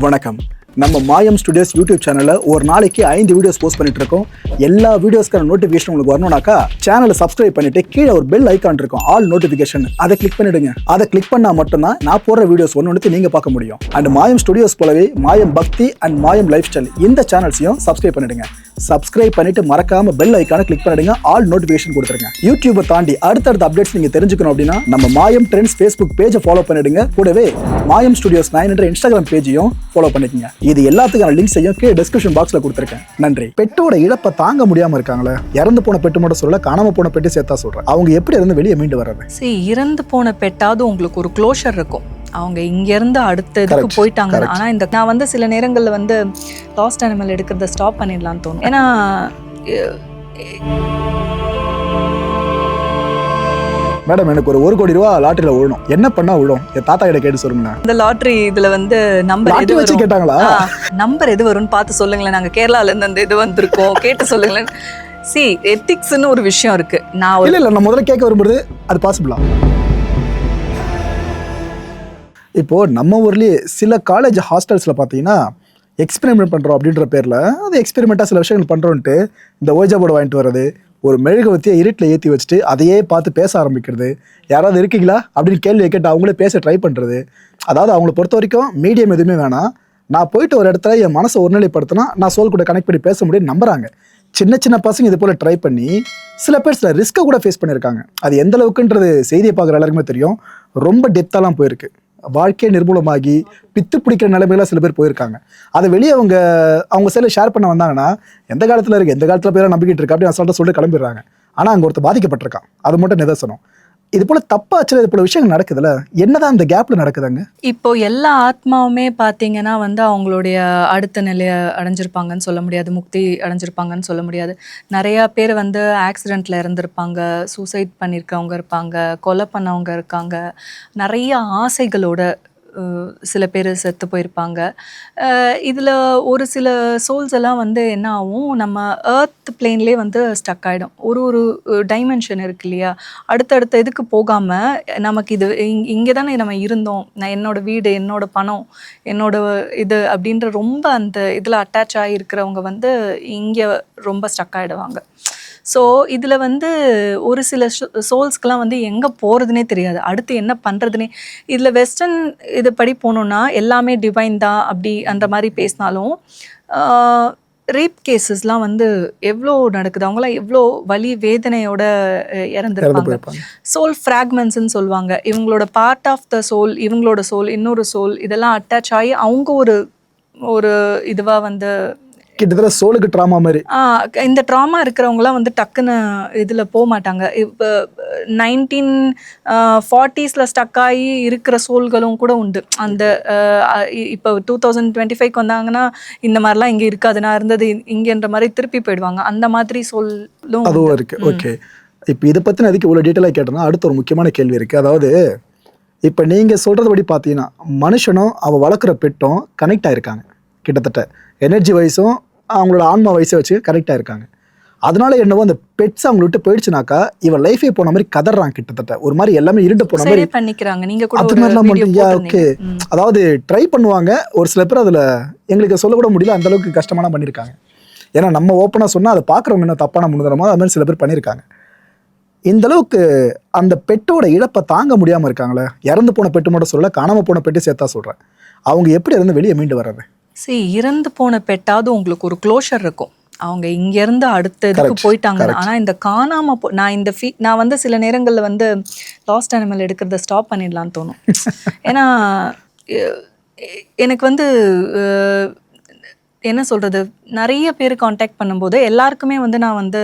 வணக்கம். நம்ம மாயம் ஸ்டுடியோஸ் யூடியூப் சேனல்ல ஒரு நாளைக்கு 5 வீடியோஸ் போஸ்ட் பண்ணிட்டு இருக்கோம். எல்லா வீடியோஸ்க்கான நோட்டிஃபிகேஷன் உங்களுக்கு வரணும்னாக்கா சேனலை சப்ஸ்கிரைப் பண்ணிட்டு கீழே ஒரு பெல் ஐகான் இருக்கும், ஆல் நோட்டிஃபிகேஷன். அதை கிளிக் பண்ணிடுங்க. அதை கிளிக் பண்ணா மட்டும்தான் நான் போடுற வீடியோஸ் ஒன்று நீங்க பார்க்க முடியும். அண்ட் மாயம் ஸ்டுடியோஸ் போலவே மாயம் பக்தி அண்ட் மாயம் லைஃப் ஸ்டைல் இந்த சேனல்ஸையும் சப்ஸ்கிரைப் பண்ணிடுங்க. சப்ஸ்கிரைப் பண்ணிட்டு மறக்காம பெல் ஐக்கானை கிளிக் பண்ணிடுங்க, ஆல் நோட்டிஃபிகேஷன் கொடுத்துருங்க. யூடியூபை தாண்டி அடுத்தடுத்த அப்டேட்ஸ் நீங்க தெரிஞ்சுக்கணும் அப்படின்னா நம்ம மாயம் ட்ரெண்ட்ஸ் ஃபேஸ்புக் பேஜை ஃபாலோ பண்ணிடுங்க. கூடவே மாயம் ஸ்டுடியோஸ் 9 என்ற இன்ஸ்டாகிராம் பேஜையும் ஃபாலோ பண்ணிக்கங்க. இது எல்லாத்துக்கான லிங்க்ஸையும் கீழே டிஸ்கிரிப்ஷன் பாக்ஸ்ல கொடுத்துருக்கேன். நன்றி. பெட்டோட இழப்பை தாங்க முடியாம இருக்காங்களே, இறந்து போன பெட்டு மட்டும் சொல்ல, காணாம போன பெட்டு சேர்த்தா சொல்றேன். அவங்க எப்படி இருந்து வெளியே மீண்டு வர்றது? இறந்து போன பெட்டாவது உங்களுக்கு ஒரு க்ளோஷர் இருக்கும். அவங்க இங்க இருந்து அடுத்த இதுக்கு போயிட்டாங்க. ஆனா இந்த நான் சில நேரங்கள்ல லாஸ்ட் அனிமல் எடுக்கிறத ஸ்டாப் பண்ணிடலாம்னு தோணும். ஏன்னா மேடம், எனக்கு ஒரு 1 கோடி ரூபா லாட்டரியில விழணும், என்ன பண்ணா விழும்? என் தாத்தா கிட்ட கேட்டு சொல்லுங்க. இந்த லாட்டரி இதுல நம்பர் எது வச்சு கேட்டாங்களா? நம்பர் எது வரும்னு பார்த்து சொல்லுங்களேன். நாங்க கேரளால இருந்து அந்த இது வந்திருக்கோம், கேட்டு சொல்லுங்களேன். எத்திக்ஸ்னு ஒரு விஷயம் இருக்கு. நான் இல்ல நான் முதல்ல கேட்க வரும்போது அது பாசிபிளா? இப்போ நம்ம ஊர்லயே சில காலேஜ் ஹாஸ்டல்ஸ்ல பாத்தீங்கன்னா எக்ஸ்பெரிமெண்ட் பண்றோம் அப்படின்ற பேர்ல அது எக்ஸ்பெரிமெண்டா சில விஷயங்கள் பண்றோன்ட்டு இந்த ஓஜா போர்டு வாங்கிட்டு வர்றது, ஒரு மெழுகுவத்தியை இருட்டில் ஏற்றி வச்சுட்டு அதையே பார்த்து பேச ஆரம்பிக்கிறது, யாராவது இருக்கீங்களா அப்படின்னு கேள்வி கேட்டு அவங்களே பேச ட்ரை பண்ணுறது. அதாவது அவங்கள பொறுத்த வரைக்கும் மீடியம் எதுவுமே வேணாம், நான் போயிட்டு ஒரு இடத்துல என் மனசை ஒருநிலைப்படுத்தினா நான் சோல் கூட கனெக்ட் பண்ணி பேச முடியும்னு நம்புறாங்க. சின்ன சின்ன பசங்க இது போல் ட்ரை பண்ணி சில பேர் சில ரிஸ்க்கை கூட ஃபேஸ் பண்ணியிருக்காங்க. அது எந்த அளவுக்குன்றது செய்தியை பார்க்குற எல்லாருக்குமே தெரியும். ரொம்ப டெப்த்தாலாம் போயிருக்கு. வாழ்க்கையை நிர்மூலமாகி பித்து பிடிக்கிற நிலைமையில சில பேர் போயிருக்காங்க. அதை வெளியே அவங்க சைடில் ஷேர் பண்ண வந்தாங்கன்னா எந்த காலத்தில் இருக்கு, எந்த காலத்தில் பேரை நம்பிக்கிட்டு இருக்கா அப்படின்னு அசால்ட்டாக சொல்லிட்டு கிளம்பிடுறாங்க. ஆனால் அங்கே ஒருத்தர் பாதிக்கப்பட்டிருக்கான், அது மட்டும் நிதர்சனம். இது போல தப்பாச்சு, இது போல விஷயங்கள் நடக்குதுல்ல, என்னதான் இந்த கேப்ல நடக்குதுங்க? இப்போ எல்லா ஆத்மாவுமே பார்த்தீங்கன்னா அவங்களுடைய அடுத்த நிலையை அடைஞ்சிருப்பாங்கன்னு சொல்ல முடியாது, முக்தி அடைஞ்சிருப்பாங்கன்னு சொல்ல முடியாது. நிறையா பேர் ஆக்சிடெண்ட்ல இறந்துருப்பாங்க, சூசைட் பண்ணியிருக்கவங்க இருப்பாங்க, கொலை பண்ணவங்க இருக்காங்க, நிறைய ஆசைகளோட சில பேர் செத்து போயிருப்பாங்க. இதில் ஒரு சில சோல்ஸ் எல்லாம் என்ன ஆகும், நம்ம எர்த் பிளேன்லேயே ஸ்டக் ஆகிடும். ஒரு டைமென்ஷன் இருக்கு இல்லையா, அடுத்தடுத்த இதுக்கு போகாமல் நமக்கு இது இங்கே தானே நம்ம இருந்தோம், நான் என்னோட வீடு, என்னோட பணம், என்னோட இது அப்படின்ற ரொம்ப அந்த இதில் அட்டாச் ஆகியிருக்கிறவங்க இங்கே ரொம்ப ஸ்டக் ஆகிடுவாங்க. ஸோ இதில் ஒரு சில சோல்ஸ்க்கெலாம் எங்கே போகிறதுனே தெரியாது, அடுத்து என்ன பண்ணுறதுனே. இதில் வெஸ்டர்ன் இது படி போனோன்னா எல்லாமே டிவைன் தான் அப்படி அந்த மாதிரி பேசினாலும் ரேப் கேசஸ்லாம் எவ்வளோ நடக்குது, அவங்களாம் எவ்வளோ வலி வேதனையோட இறந்துருப்பாங்க. சோல் ஃப்ராக்மெண்ட்ஸ்ன்னு சொல்லுவாங்க. இவங்களோட பார்ட் ஆஃப் த சோல், இவங்களோட சோல், இன்னொரு சோல், இதெல்லாம் அட்டாச் ஆகி அவங்க ஒரு இதுவாக கிட்டத்தட்ட சோலுக்கு ட்ராமா மாதிரி. இந்த ட்ராமா இருக்கிறவங்களாம் டக்குன்னு இதில் போக மாட்டாங்க. இப்போ 1940s ஸ்டக் ஆகி இருக்கிற சோல்களும் கூட உண்டு. அந்த இப்போ 2025 வந்தாங்கன்னா இந்த மாதிரிலாம் இங்கே இருக்காது, நான் இருந்தது இங்கேன்ற மாதிரி திருப்பி போயிடுவாங்க. அந்த மாதிரி சோலும் அதுவும் இருக்கு. ஓகே, இப்போ இதை பற்றின அதுக்கு இவ்வளோ டீட்டெயிலாக கேட்டோம்னா அடுத்த ஒரு முக்கியமான கேள்வி இருக்குது. அதாவது இப்போ நீங்கள் சொல்கிறபடி பார்த்தீங்கன்னா மனுஷனும் அவன் வளர்க்குற பெட்டும் கனெக்ட் ஆகிருக்காங்க. கிட்டத்தட்ட எனர்ஜி வைஸும் அவங்களோட ஆன்மா வயசை வச்சு கரெக்டாக இருக்காங்க. அதனால என்னவோ அந்த பெட்ஸ் அவங்க விட்டு போயிடுச்சுனாக்கா இவன் லைஃபே போன மாதிரி கதறான். கிட்டத்தட்ட ஒரு மாதிரி எல்லாமே இருண்டு போன மாதிரி பண்ணிக்கிறாங்க. நீங்க கூட அது மாதிரிலாம் பண்ணுறீங்க. ஓகே, அதாவது ட்ரை பண்ணுவாங்க. ஒரு சில பேர் அதில் எங்களுக்கு சொல்லக்கூட முடியல, அந்த அளவுக்கு கஷ்டமான பண்ணியிருக்காங்க. ஏன்னா நம்ம ஓப்பனாக சொன்னால் அதை பார்க்குறவங்க என்ன தப்பான முன்னுதரமாக அது மாதிரி சில பேர் பண்ணியிருக்காங்க. இந்த அளவுக்கு அந்த பெட்டோட இழப்பை தாங்க முடியாமல் இருக்காங்களே, இறந்து போன பெட்டு மட்டும் சொல்லல, காணாமல் போன பெட்டு சேர்த்தா சொல்கிறேன். அவங்க எப்படி இருந்து வெளியே மீண்டு வர்றது? இறந்து போன பெட்டாவது உங்களுக்கு ஒரு க்ளோஷர் இருக்கும். அவங்க இங்க இருந்து அடுத்த இதுக்கு போயிட்டாங்க. ஆனா இந்த காணாம நான் சில நேரங்கள்ல லாஸ்ட் அனிமல் எடுக்கிறத ஸ்டாப் பண்ணிடலாம்னு தோணும். ஏன்னா எனக்கு என்ன சொல்கிறது, நிறைய பேர் காண்டாக்ட் பண்ணும்போது எல்லாருக்குமே நான்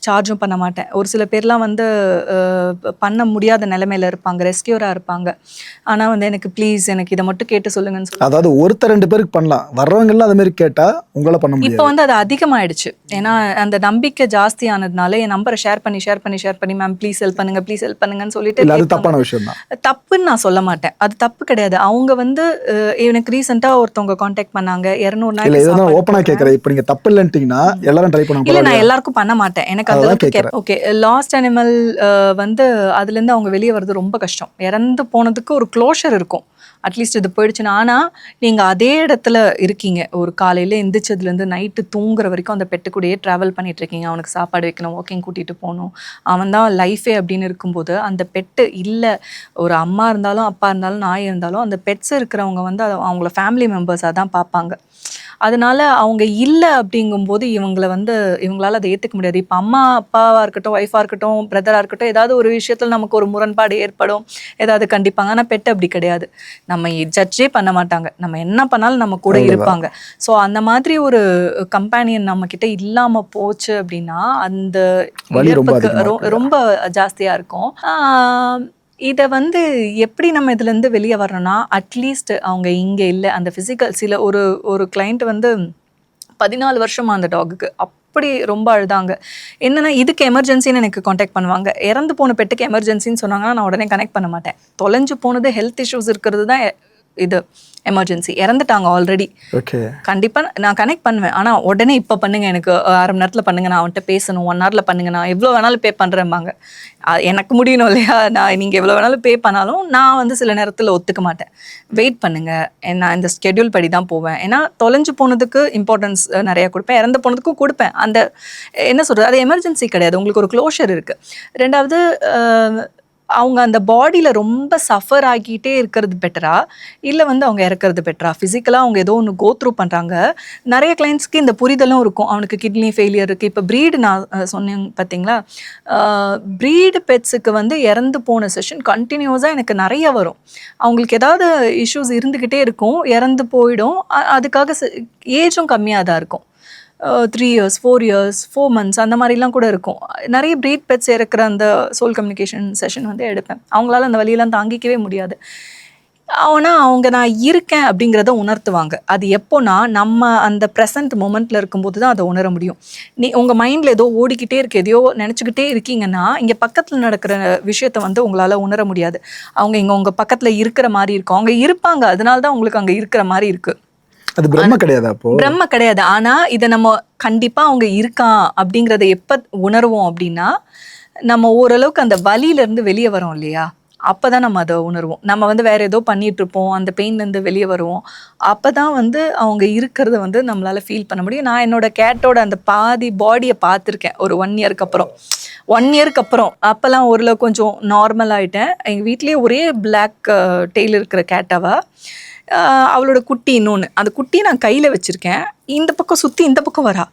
சார்ஜும் பண்ண மாட்டேன். ஒரு சில பேர்லாம் பண்ண முடியாத நிலைமையில இருப்பாங்க, ரெஸ்கியூராக இருப்பாங்க. ஆனால் எனக்கு ப்ளீஸ் எனக்கு இதை மட்டும் கேட்டு சொல்லுங்கன்னு சொல்லி, அதாவது ஒருத்தர் 2 பேருக்கு பண்ணலாம், வர்றவங்கெல்லாம் அது மாதிரி கேட்டால் உங்களால் பண்ண முடியும். இப்போ அது அதிகமாகிடுச்சு. ஏன்னா அந்த நம்பிக்கை ஜாஸ்தி ஆனதுனால என் நம்பரை ஷேர் பண்ணி மேம் ப்ளீஸ் ஹெல்ப் பண்ணுங்கன்னு சொல்லிட்டு. அது தப்பான விஷயம் தான். தப்புன்னு நான் சொல்ல மாட்டேன், அது தப்பு கிடையாது. அவங்க எனக்கு ரீசெண்டாக ஒருத்தவங்க காண்டாக்ட் பண்ணாங்க, 200 நாள் ஓப்பனா கேக்குறேன். இப்போ நீங்க தப்பு இல்லன்ட்டீங்கன்னா எல்லாரும் ட்ரை பண்ணுவாங்க. இல்ல நான் எல்லாருக்கும் பண்ண மாட்டேன், எனக்கு அந்த ஓகே. லாஸ்ட் அனிமல் அதுல இருந்து அவங்க வெளியே வர்றது ரொம்ப கஷ்டம். இறந்து போனதுக்கு ஒரு க்ளோஷர் இருக்கும், அட்லீஸ்ட் இது போயிடுச்சுன்னா. ஆனால் நீங்கள் அதே இடத்துல இருக்கீங்க, ஒரு காலையில் எந்திரிச்சதுலேருந்து நைட்டு தூங்குற வரைக்கும் அந்த பெட்டு கூடயே ட்ராவல் பண்ணிகிட்ருக்கீங்க. அவனுக்கு சாப்பாடு வைக்கணும், வாக்கிங் கூட்டிகிட்டு போகணும், அவன் தான் லைஃபே அப்படின்னு இருக்கும்போது அந்த பெட்டு இல்லை, ஒரு அம்மா இருந்தாலும் அப்பா இருந்தாலும் நாய் இருந்தாலும் அந்த பெட்ஸ் இருக்கிறவங்க வந்து அவங்கள ஃபேமிலி மெம்பர்ஸாக தான் பார்ப்பாங்க. அதனால அவங்க இல்லை அப்படிங்கும்போது இவங்களால அதை ஏற்றுக்க முடியாது. இப்போ அம்மா அப்பாவாக இருக்கட்டும், ஒய்ஃபாக இருக்கட்டும், பிரதராக இருக்கட்டும், ஏதாவது ஒரு விஷயத்தில் நமக்கு ஒரு முரண்பாடு ஏற்படும், ஏதாவது கண்டிப்பாங்க. ஆனால் பெட் அப்படி கிடையாது, நம்ம ஜட்ஜே பண்ண மாட்டாங்க, நம்ம என்ன பண்ணாலும் நம்ம கூட இருப்பாங்க. ஸோ அந்த மாதிரி ஒரு கம்பேனியன் நம்ம கிட்ட இல்லாமல் போச்சு அப்படின்னா அந்த இழப்புக்கு ரொம்ப ஜாஸ்தியாக இருக்கும். இதை வந்து எப்படி நம்ம இதுலேருந்து வெளியே வரணும்னா, அட்லீஸ்ட் அவங்க இங்கே இல்லை, அந்த ஃபிசிக்கல் சில ஒரு கிளைண்ட் வந்து 14 வருஷமா அந்த டாகுக்கு அப்படி ரொம்ப அழுதாங்க. என்னன்னா இதுக்கு எமர்ஜென்சின்னு எனக்கு காண்டாக்ட் பண்ணுவாங்க. இறந்து போன பெட்டுக்கு எமர்ஜென்சின்னு சொன்னாங்கன்னா நான் உடனே கனெக்ட் பண்ண மாட்டேன். தொலைஞ்சு போனது ஹெல்த் இஷ்யூஸ் இருக்கிறது தான் இது எமர்ஜென்சி. இறந்துட்டாங்க ஆல்ரெடி, கண்டிப்பாக நான் கனெக்ட் பண்ணுவேன். ஆனால் உடனே இப்போ பண்ணுங்க, எனக்கு 1/2 மணி நேரத்தில் பண்ணுங்க, நான் அவன்கிட்ட பேசணும், 1 ஹவரில் பண்ணுங்க, நான் எவ்வளோ வேணாலும் பே பண்ணுறேன்பாங்க. எனக்கு முடியணும் இல்லையா, நீங்கள் எவ்வளோ வேணாலும் பே பண்ணாலும் நான் வந்து சில நேரத்தில் ஒத்துக்க மாட்டேன். வெயிட் பண்ணுங்க, நான் இந்த ஸ்கெடியூல் படி தான் போவேன். ஏன்னா தொலைஞ்சு போனதுக்கு இம்பார்ட்டன்ஸ் நிறையா கொடுப்பேன், இறந்து போனதுக்கும் கொடுப்பேன். அந்த என்ன சொல்கிறது, அது எமர்ஜென்சி கிடையாது, உங்களுக்கு ஒரு க்ளோஷர் இருக்குது. ரெண்டாவது, அவங்க அந்த பாடியில் ரொம்ப சஃபர் ஆகிட்டே இருக்கிறது பெட்டரா இல்லை வந்து அவங்க இறக்கிறது பெட்டரா? ஃபிசிக்கலாக அவங்க ஏதோ ஒன்று கோ த்ரூ பண்ணுறாங்க. நிறைய கிளைண்ட்ஸ்க்கு இந்த புரிதலும் இருக்கும், அவனுக்கு கிட்னி ஃபெயிலியர் இருக்குது. இப்போ ப்ரீடு நான் சொன்னேன் பார்த்தீங்களா, ப்ரீடு பெட்ஸுக்கு வந்து இறந்து போன செஷன் கண்டினியூஸாக எனக்கு நிறைய வரும். அவங்களுக்கு ஏதாவது இஷ்யூஸ் இருந்துக்கிட்டே இருக்கும், இறந்து போயிடும். அதுக்காக ஏஜும் கம்மியாக தான் இருக்கும், 3 years 4 years 4 months அந்த மாதிரிலாம் கூட இருக்கும். நிறைய ப்ரீட் பெட்ஸ் இறக்குற அந்த சோல் கம்யூனிகேஷன் செஷன் வந்து எடுப்பேன். அவங்களால அந்த வழியெல்லாம் தாங்கிக்கவே முடியாது. ஆனால் அவங்க நான் இருக்கேன் அப்படிங்கிறத உணர்த்துவாங்க. அது எப்போனா நம்ம அந்த ப்ரெசன்ட் மொமெண்ட்டில் இருக்கும்போது தான் அதை உணர முடியும். உங்கள் மைண்டில் ஏதோ ஓடிக்கிட்டே இருக்கு, எதையோ நினச்சிக்கிட்டே இருக்கீங்கன்னா இங்கே பக்கத்தில் நடக்கிற விஷயத்த வந்து உங்களால் உணர முடியாது. அவங்க இங்கே உங்கள் பக்கத்தில் இருக்கிற மாதிரி இருக்கும், அவங்க இருப்பாங்க, அதனால தான் உங்களுக்கு அங்கே இருக்கிற மாதிரி இருக்குது. அது பிரம்ம கிடையாது, அப்போ பிரம்ம கிடையாது. ஆனா இதை நம்ம கண்டிப்பா அவங்க இருக்கான் அப்படிங்கறத எப்ப உணர்வோம் அப்படின்னா, நம்ம ஓரளவுக்கு அந்த வலியில இருந்து வெளியே வரோம் இல்லையா, அப்பதான் நம்ம அதை உணர்வோம். நம்ம வந்து வேற ஏதோ பண்ணிட்டு இருப்போம், அந்த பெயின்ல இருந்து வெளியே வருவோம். அப்பதான் வந்து அவங்க இருக்கிறத வந்து நம்மளால ஃபீல் பண்ண முடியும். நான் என்னோட கேட்டோட அந்த பாதி பாடியை பார்த்துருக்கேன் ஒரு 1 இயருக்கு அப்புறம். 1 இயருக்கு அப்புறம் அப்போல்லாம் ஓரளவு கொஞ்சம் நார்மல் ஆயிட்டேன். எங்கள் வீட்லேயே ஒரே பிளாக் டெய்ல் இருக்கிற கேட்டாவா, அவளோட குட்டி இன்னொன்று, அந்த குட்டியை நான் கையில் வச்சுருக்கேன், இந்த பக்கம் சுற்றி இந்த பக்கம் வரா.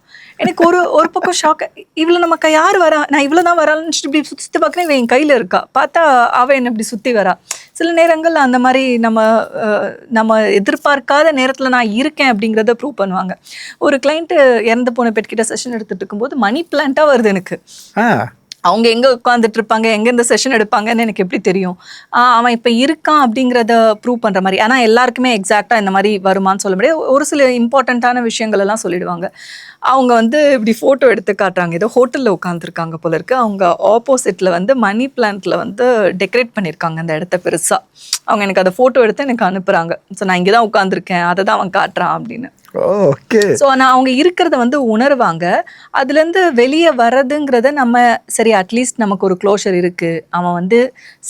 எனக்கு ஒரு பக்கம் ஷாக், இவ்வளோ நமக்கு யார் வரா, நான் இவ்வளோ தான் வரான்னு இப்படி சுற்றி பார்க்குறேன், இவன் என் கையில் இருக்கா, பார்த்தா அவள் என்னை இப்படி சுற்றி வரா. சில நேரங்கள் அந்த மாதிரி நம்ம எதிர்பார்க்காத நேரத்தில் நான் இருக்கேன் அப்படிங்கிறத ப்ரூவ் பண்ணுவாங்க. ஒரு கிளைண்ட்டு இறந்து போன பெட்கிட்ட செஷன் எடுத்துகிட்டு இருக்கும்போது மணி பிளான்ட்டாக வருது எனக்கு. அவங்க எங்கே உட்காந்துட்டு இருப்பாங்க, எங்கே இந்த செஷன் எடுப்பாங்கன்னு எனக்கு எப்படி தெரியும்? அவன் இப்போ இருக்கான் அப்படிங்கிறத ப்ரூவ் பண்ணுற மாதிரி. ஆனால் எல்லாருக்குமே எக்ஸாக்டாக இந்த மாதிரி வருமானு சொல்ல முடியாது. ஒரு சில இம்பார்ட்டண்ட்டான விஷயங்கள் எல்லாம் சொல்லிடுவாங்க. அவங்க வந்து இப்படி ஃபோட்டோ எடுத்து காட்டுறாங்க, ஏதோ ஹோட்டலில் உட்காந்துருக்காங்க போல இருக்கு. அவங்க ஆப்போசிட்டில் வந்து மணி பிளான்ட்டில் வந்து டெக்கரேட் பண்ணியிருக்காங்க அந்த இடத்த பெருசாக. அவங்க எனக்கு அதை ஃபோட்டோ எடுத்து எனக்கு அனுப்புகிறாங்க. ஸோ நான் இங்கே தான் உட்காந்துருக்கேன், அதை தான் அவன் காட்டுறான் அப்படின்னு. ஸோ நான் அவங்க இருக்கிறத வந்து உணர்வாங்க. அதுலேருந்து வெளியே வர்றதுங்கிறத நம்ம சரி அட்லீஸ்ட் நமக்கு ஒரு க்ளோஷர் இருக்குது, அவன் வந்து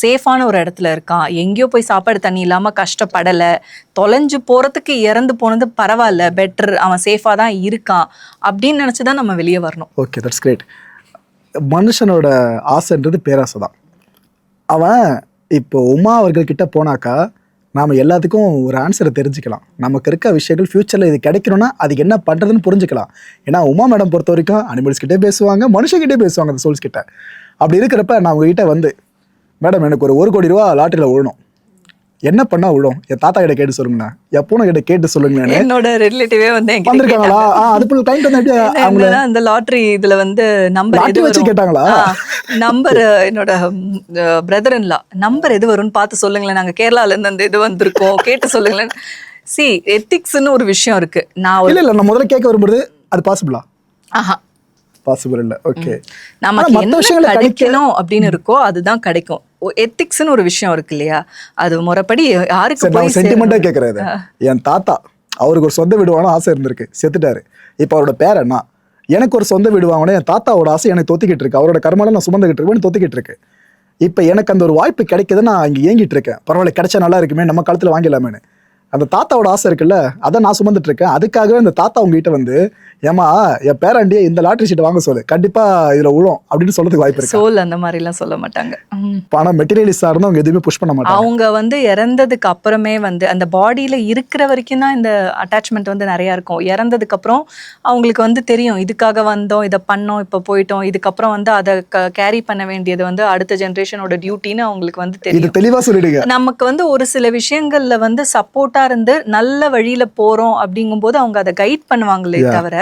சேஃபான ஒரு இடத்துல இருக்கான், எங்கேயோ போய் சாப்பாடு தண்ணி இல்லாமல் கஷ்டப்படலை, தொலைஞ்சு போகிறதுக்கு இறந்து போனது பரவாயில்ல, பெட்டர், அவன் சேஃபாக தான் இருக்கான் அப்படின்னு நினச்சி தான் நம்ம வெளியே வரணும். Okay, that's great. மனுஷனோட ஆசைன்றது பேராசை தான். அவன் இப்போ உமா அவர்கள்கிட்ட போனாக்கா நாம் எல்லாத்துக்கும் ஒரு ஆன்சரை தெரிஞ்சுக்கலாம். நமக்கு இருக்க விஷயங்கள் ஃப்யூச்சரில் இது கிடைக்கணும்னா அதுக்கு என்ன பண்ணுறதுன்னு புரிஞ்சுக்கலாம். ஏன்னா உமா மேடம் பொறுத்த வரைக்கும் அனிமல்ஸ்கிட்டே பேசுவாங்க, மனுஷங்கிட்டே பேசுவாங்க, அந்த சோல்ஸ் கிட்ட. அப்படி இருக்கிறப்ப நான் உங்ககிட்ட வந்து, மேடம் எனக்கு ஒரு 1 கோடி ரூபா லாட்டரியில் விழணும், என்ன பண்ணா விழும், என் தாத்தா கிட்ட கேட்டு சொல்லுங்கண்ணா, எப்போ கிட்ட கேட்டு சொல்லுங்க. என்னோட ரிலேட்டிவே வந்து வந்திருக்காங்களா? அதுக்குள்ள கைண்ட் வந்து அவங்க அந்த லாட்டரி இதுல வந்து நம்பர் எது வச்சு கேட்டாங்களா? நம்பர் என்னோட பிரதர்-இன்-லா நம்பர் எது வரும்னு பார்த்து சொல்லுங்களேன், நாங்க கேரளால இருந்து அந்த இது வந்திருக்கோம், கேட்டு சொல்லுங்களேன். சி எத்திக்ஸ்னு ஒரு விஷயம் இருக்கு. நான் இல்ல நான் முதல்ல கேட்க வரும்போது அது பாசிபிளா? பாசிபிள் இல்ல. ஓகே, நமக்கு என்ன கிடைக்கணும் அப்படின்னு இருக்கோ அதுதான் கிடைக்கும். எத்திக்ஸ்னு ஒரு விஷயம் இருக்கு இல்லையா, அது முறைப்படி யாருக்கு போய் சென்டிமெண்டா கேக்குறது. என் தாத்தா அவருக்கு ஒரு சொந்த வீடு வாங்கணும் ஆசை இருந்திருக்கு, செத்துட்டாரு. இப்போ அவரோட பேர் என்ன, எனக்கு ஒரு சொந்த வீடு வாங்கணும், என் தாத்தாவோட ஆசை எனக்கு தொத்திக்கிட்டு இருக்கு, அவரோட கர்மால நான் சுமந்துகிட்டு இருக்கேன்னு தொத்திக்கிட்டு இருக்கு. இப்போ எனக்கு அந்த ஒரு வாய்ப்பு கிடைக்குது, நான் இங்கே ஏங்கிட்டு இருக்கேன். பரவாயில்ல, கிடைச்சா நல்லா இருக்குமே, நம்ம காலத்தில் வாங்கிடலாமேன்னு. அந்த தாத்தாவோட ஆசை இருக்குல்ல, அதை நான் சுமந்துட்டு இருக்கேன். அதுக்காகவே அந்த தாத்தா உங்ககிட்ட வந்து, ஏமா என் பேராண்டியே இந்த லாட்டரி சீட்டை வாங்க சொல்லு, கண்டிப்பா இதுல விழும் அப்படின்னு சொல்றதுக்கு வாய்ப்பு இருக்கு. சோல் அந்த மாதிரி எல்லாம் சொல்ல மாட்டாங்க. பணம் மெட்டீரியலிஸ்டா இருந்தா அவங்க எதுவுமே புஷ் பண்ண மாட்டாங்க. அவங்க வந்து இறந்ததுக்கு அப்புறமே வந்து அந்த பாடியில இருக்கிற வரைக்கும் தான் இந்த அட்டாச்மெண்ட் வந்து நிறைய இருக்கும். இறந்ததுக்கு அப்புறம் அவங்களுக்கு வந்து தெரியும், இதுக்காக வந்தோம், இதை பண்ணோம், இப்போ போயிட்டோம், இதுக்கப்புறம் வந்து அதை கேரி பண்ண வேண்டியது வந்து அடுத்த ஜென்ரேஷனோட டியூட்டின்னு அவங்களுக்கு வந்து தெரியும். இது தெளிவா சொல்லிடுங்க. நமக்கு வந்து ஒரு சில விஷயங்கள்ல வந்து சப்போர்ட்டா இருந்து நல்ல வழியில போறோம் அப்படிங்கும்போது அவங்க அதை கைட் பண்ணுவாங்களே தவிர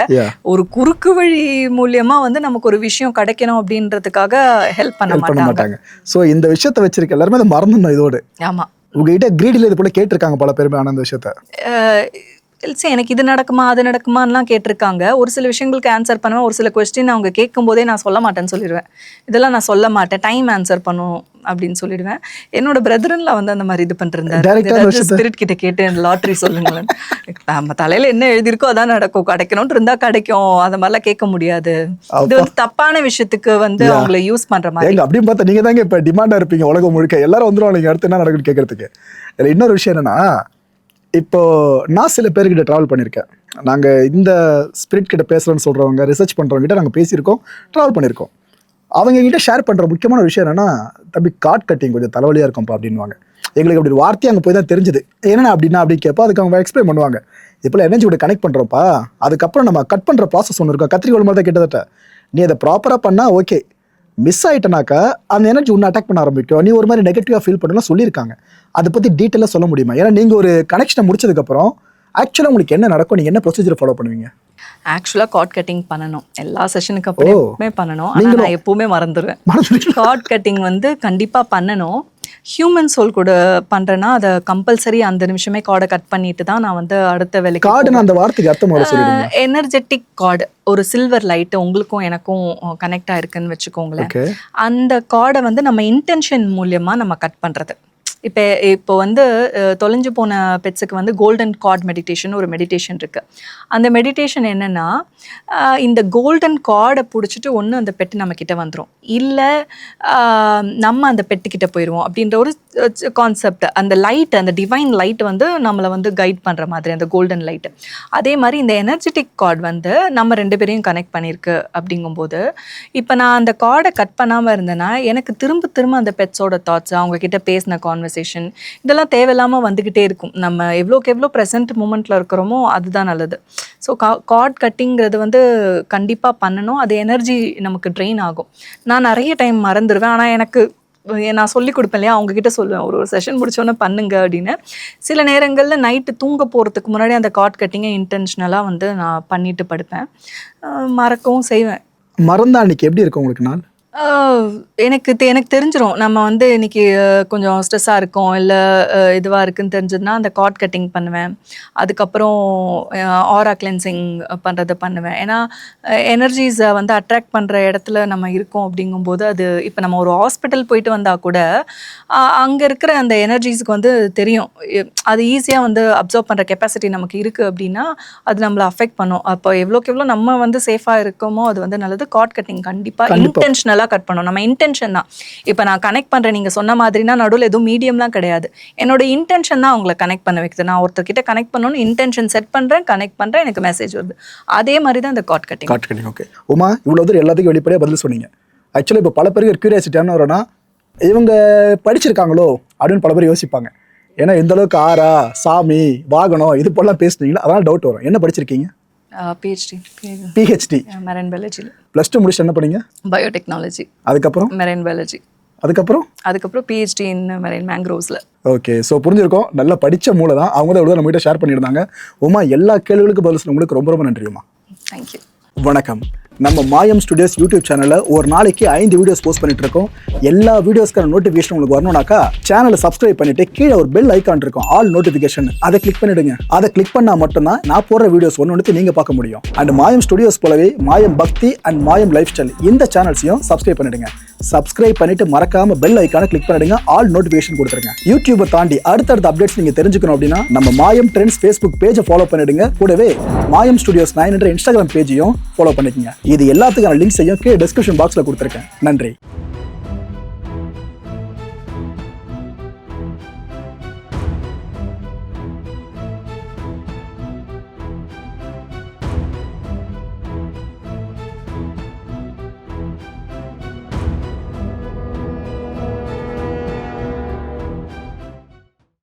ஒரு குறுக்கு வழி மூலியமா வந்து நமக்கு ஒரு விஷயம் கிடைக்கணும் அப்படின்றதுக்காக ஹெல்ப் பண்ண மாட்டாங்க. சோ இந்த விஷயத்தை வச்சிருக்க எல்லாருமே அதை மறந்துடணும் இதோடு. ஆமா, உங்ககிட்ட கிரீடில இது போல கேட்டிருக்காங்க பல பேருமே ஆனந்த விஷயத்த. எனக்கு இது நடக்குமா அது நடக்குமான்லாம் கேட்டிருக்காங்க. ஒரு சில விஷயங்களுக்கு ஆன்சர் பண்ணுவேன். ஒரு சில கொஸ்டின் அவங்க கேட்கும் போதே நான் சொல்ல மாட்டேன்னு சொல்லிடுவேன். இதெல்லாம் நான் சொல்ல மாட்டேன், டைம் ஆன்சர் பண்ணும் அப்படின்னு சொல்லிடுவேன். என்னோட பிரதர்ல வந்து அந்த மாதிரி இது பண்ணிருந்தாரு. ஸ்பிரிட் கிட்ட கேட்டு லாட்டரி சொல்லுங்களேன், நம்ம தலையில என்ன எழுதிருக்கோ அதான் நடக்கும், கிடைக்கணும்னு இருந்தா கிடைக்கும், அது மாதிரிலாம் கேட்க முடியாது. இது வந்து தப்பான விஷயத்துக்கு வந்து அவங்களை யூஸ் பண்ற மாதிரி. அப்படின்னு பார்த்தா நீங்க தாங்க இப்ப டிமாண்டா இருப்பீங்க உலகம் முழுக்க. எல்லாரும் வந்துருவாங்க அடுத்து என்ன நடக்குன்னு கேட்கறதுக்கு. இன்னொரு விஷயம் என்னன்னா, இப்போ நான் சில பேர்கிட்ட ட்ராவல் பண்ணியிருக்கேன். நாங்கள் இந்த ஸ்பிரிட் கிட்ட பேசுகிறோன்னு சொல்கிறவங்க, ரிசர்ச் பண்ணுறவங்க கிட்ட நாங்கள் பேசியிருக்கோம், ட்ராவல் பண்ணியிருக்கோம். அவங்க கிட்ட ஷேர் பண்ணுற முக்கியமான விஷயம் என்னன்னா, தம்பி கார்ட் கட்டிங் கொஞ்சம் தலைவலியாக இருக்கும்ப்பா அப்படின்வாங்க. எங்களுக்கு அப்படி ஒரு வார்த்தையை அங்கே போய் தான் தெரிஞ்சுது. என்னென்ன அப்படின்னா அப்படி கேட்போம். அதுக்கு அவங்க எக்ஸ்பிளைன் பண்ணுவாங்க. இப்போ எனர்ஜி கூட கனெக்ட் பண்ணுறோம்ப்பா, அதுக்கப்புறம் நம்ம கட் பண்ணுற ப்ராசஸ் ஒன்று இருக்கும். கத்திரிக்கோள் மாதிரி தான் கிட்டத்தட்ட. நீ அதை ப்ராப்பராக பண்ணால் ஓகே, மிஸ் ஆகிட்டனாக்கா அந்த எனர்ஜி ஒன்று அட்டாக் பண்ண ஆரம்பிக்கும், நீ ஒரு மாதிரி நெகட்டிவாக ஃபீல் பண்ணலாம் சொல்லியிருக்காங்க. அதை பற்றி டீட்டெயிலாக சொல்ல முடியுமா? ஏன்னா நீங்கள் ஒரு கனெக்ஷனை முடிச்சதுக்கப்புறம் ஆக்சுவலாக உங்களுக்கு என்ன நடக்கும், நீங்கள் என்ன ப்ரொசீஜர் ஃபாலோ பண்ணுவீங்க? ஆக்சுவலாக கார்ட் கட்டிங் பண்ணணும், எல்லா செஷனுக்கு அப்புறமே பண்ணணும். ஆனால் நான் எப்பவுமே மறந்துடுவேன். கார்ட் கட்டிங் வந்து கண்டிப்பாக பண்ணணும். ஹியூமன் சோல் கூட பண்றேன்னா அதை கம்பல்சரி அந்த நிமிஷமே கார்டை கட் பண்ணிட்டு தான் நான் வந்து அடுத்த வேலைக்கு. கார்டுன்னு அந்த வார்த்தைக்கு அர்த்தம் சொல்லுங்க. எனர்ஜெட்டிக் கார்டு, ஒரு சில்வர் லைட் உங்களுக்கும் எனக்கும் கனெக்ட் ஆயிருக்குன்னு வச்சுக்கோங்களேன். அந்த கார்டை வந்து நம்ம இன்டென்ஷன் மூலியமா நம்ம கட் பண்றது. இப்போ வந்து தொலைஞ்சு போன பெட்ஸுக்கு வந்து கோல்டன் கார்ட் மெடிடேஷன் ஒரு மெடிடேஷன் இருக்குது. அந்த மெடிடேஷன் என்னென்னா, இந்த கோல்டன் கார்டை பிடிச்சிட்டு ஒன்று அந்த பெட்டு நம்மக்கிட்ட வந்துடும், இல்லை நம்ம அந்த பெட்டுக்கிட்ட போயிடுவோம் அப்படின்ற ஒரு கான்செப்ட். அந்த லைட், அந்த டிவைன் லைட் வந்து நம்மளை வந்து கைட் பண்ணுற மாதிரி அந்த கோல்டன் லைட்டு. அதே மாதிரி இந்த எனர்ஜெட்டிக் கார்டு வந்து நம்ம 2 பேரையும் கனெக்ட் பண்ணியிருக்கு. அப்படிங்கும்போது இப்போ நான் அந்த கார்டை கட் பண்ணாமல் இருந்தேன்னா எனக்கு திரும்ப திரும்ப அந்த பெட்ஸோட தாட்ஸ், அவங்கக்கிட்ட பேசின கான்வர்சேஷன், இதெல்லாம் தேவையில்லாமல் வந்துக்கிட்டே இருக்கும். நம்ம எவ்வளோக்கு எவ்வளோ ப்ரெசென்ட் மூமெண்ட்டில் இருக்கிறோமோ அதுதான் நல்லது. ஸோ கார்ட் கட்டிங்கிறது வந்து கண்டிப்பாக பண்ணணும். அது எனர்ஜி நமக்கு ட்ரெயின் ஆகும். நான் நிறைய டைம் மறந்துடுவேன். ஆனால் எனக்கு நான் சொல்லி கொடுப்பேன் இல்லையா, அவங்கக்கிட்ட சொல்லுவேன் ஒரு செஷன் முடிச்சோன்னே பண்ணுங்க அப்படின்னு. சில நேரங்களில் நைட்டு தூங்க போகிறதுக்கு முன்னாடி அந்த கார்ட் கட்டிங்கை இன்டென்ஷனலாக வந்து நான் பண்ணிட்டு படுப்பேன். மறக்கவும் செய்வேன். மறந்தா அன்னைக்கு எப்படி இருக்கும் உங்களுக்கு நாள்? எனக்கு தெரிஞ்சிடும். நம்ம வந்து இன்னைக்கு கொஞ்சம் ஸ்ட்ரெஸ்ஸாக இருக்கோம், இல்லை இதுவாக இருக்குன்னு தெரிஞ்சதுன்னா அந்த கார்ட் கட்டிங் பண்ணுவேன். அதுக்கப்புறம் ஆரா கிளென்சிங் பண்ணுறதை பண்ணுவேன். ஏன்னா எனர்ஜிஸை வந்து அட்ராக்ட் பண்ணுற இடத்துல நம்ம இருக்கோம். அப்படிங்கும்போது அது இப்போ நம்ம ஒரு ஹாஸ்பிட்டல் போயிட்டு வந்தால் கூட அங்கே இருக்கிற அந்த எனர்ஜிஸுக்கு வந்து தெரியும், அது ஈஸியாக வந்து அப்சர்வ் பண்ணுற கெப்பாசிட்டி நமக்கு இருக்குது அப்படின்னா அது நம்மளை அஃபெக்ட் பண்ணும். அப்போ எவ்வளோக்கு எவ்வளோ நம்ம வந்து சேஃபாக இருக்கோமோ அது வந்து நல்லது. கார்ட் கட்டிங் கண்டிப்பாக இன்டென்ஷனலாக கட் பண்ணணும். நம்ம இன்டென்ஷன் தான். இப்போ நான் கனெக்ட் பண்ணுறேன் நீங்கள் சொன்ன மாதிரினா நடுவில் எதுவும் மீடியம்லாம் கிடையாது. என்னோட இன்டென்ஷன் தான் அவங்களை கனெக்ட் பண்ண வைக்குது. நான் ஒருத்தர்கிட்ட கனெக்ட் பண்ணணும்னு இன்டென்ஷன் செட் பண்ணுறேன், கனெக்ட் பண்ணுறேன், எனக்கு மெசேஜ் வருது. அதே மாதிரி தான் இந்த கார்ட் கட்டிங். ஓகே உமா, இவ்வளோ தூரம் எல்லாத்துக்கும் வெளிப்படையாக பதில் சொன்னீங்க. ஆக்சுவலி இப்போ பல பேருக்கு கியூரியாசிட்டி என்ன வரும்னா, இவங்க படிச்சிருக்காங்களோ அப்படின்னு பல பேர் யோசிப்பாங்க. ஏன்னா எந்த அளவுக்கு ஆரா, சாமி, வாகனம் இது போலாம் பேசுனீங்களா, அதனால டவுட் வரும். என்ன படிச்சிருக்கீங்க? PhD marine biology. +2 முடிச்சு என்ன பண்ணீங்க? பயோடெக்னாலஜி. அதுக்கப்புறம் மெரைன் பயாலஜி. அதுக்கப்புறம் PhD இன் மெரைன் மேங்க்ரோவ்ஸ்ல. ஓகே, ஸோ புரிஞ்சிருக்கோம். நல்லா படித்த மூளை தான். அவங்க தான் இவ்வளோ நம்மகிட்ட ஷேர் பண்ணியிருந்தாங்க. உமா, எல்லா கேள்விகளுக்கும் பதில் சொன்ன உங்களுக்கு ரொம்ப ரொம்ப நன்றி உமா. தேங்க்யூ. வணக்கம். நம்ம மாயம் ஸ்டுடியோஸ் யூடியூப் சேனலில் ஒரு நாளைக்கு 5 வீடியோஸ் போஸ்ட் பண்ணிட்டு இருக்கோம். எல்லா வீடியோஸ்க்கான நோட்டிஃபிகேஷன் உங்களுக்கு வரணும்னாக்கா சேனலை சப்ஸ்கிரைப் பண்ணிட்டு கீழே ஒரு பெல் ஐக்கான் இருக்கும், ஆல் நோட்டிஃபிகேஷன், அதை கிளிக் பண்ணிடுங்க. அதை கிளிக் பண்ணால் மட்டும்தான் நான் போடுற வீடியோஸ் ஒன்று நீங்கள் பார்க்க முடியும். அண்ட் மாயம் ஸ்டுடியோஸ் போலவே மாயம் பக்தி அண்ட் மாயம் லைஃப் ஸ்டைல் இந்த சேனல்ஸையும் சப்ஸ்கிரைப் பண்ணிடுங்க. சப்ஸ்கிரைப் பண்ணிட்டு மறக்காம பெல் ஐக்கானை கிளிக் பண்ணிடுங்க, ஆல் நோட்டிஃபிகேஷன் கொடுத்துருங்க. யூடியூபை தாண்டி அடுத்தடுத்த அப்டேட்ஸ் நீங்க தெரிஞ்சுக்கணும் அப்படின்னா நம்ம மாயம் ட்ரெண்ட்ஸ் ஃபேஸ்புக் பேஜை ஃபாலோ பண்ணிடுங்க. கூடவே மாயம் ஸ்டுடியோஸ் 9 என்ற இன்ஸ்டாகிராம் பேஜையும் ஃபாலோ பண்ணிக்கங்க. இது எல்லாத்துக்கான லிங்க்ஸையும் கீழே டிஸ்கிரிப்ஷன் பாக்ஸ்ல கொடுத்துருக்கேன். நன்றி.